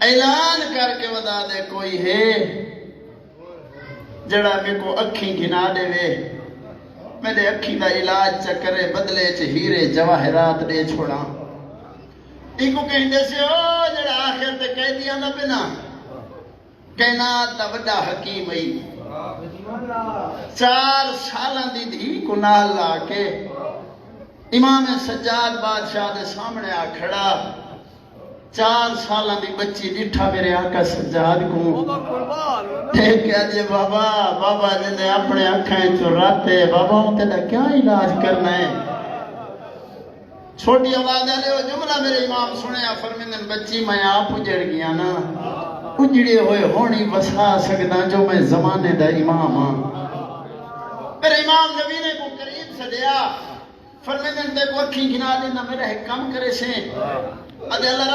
اعلان کر کے ودا دے کوئی ہے جڑا میں کو اکھی گھنا دے وے میرے اکھی دا علاج چکرے بدلے چ ہیرے جواہرات دے چھوڑا ایکو کہیں دے سے او جڑا آخر تے کہہ دیا نہ بنا کائنات دا بڑا حکیم ہوئی 4 سالاں دی دھی کو نال لا کے امام سجاد بادشاہ دے سامنے آ کھڑا 4 سالاں دی بچی ڈٹھا میرے آقا سجاد کو ایک آجے بابا جنہیں اپنے آنکھیں چراتے بابا ہوں تیرا کیا علاج کرنا ہے چھوٹی آواز آلے وہ جملہ میرے امام سنے فرمیندن بچی میں آپ اجڑ گیا نا اجڑے ہوئے ہونی وسا سکتا جو میں زمانے دا امام ہاں میرے امام نبی نے کو قریب سے دیا فرمیندن تے کو اکھی گھنا دینا میرا ایک کام کرے سے ادھے اللہ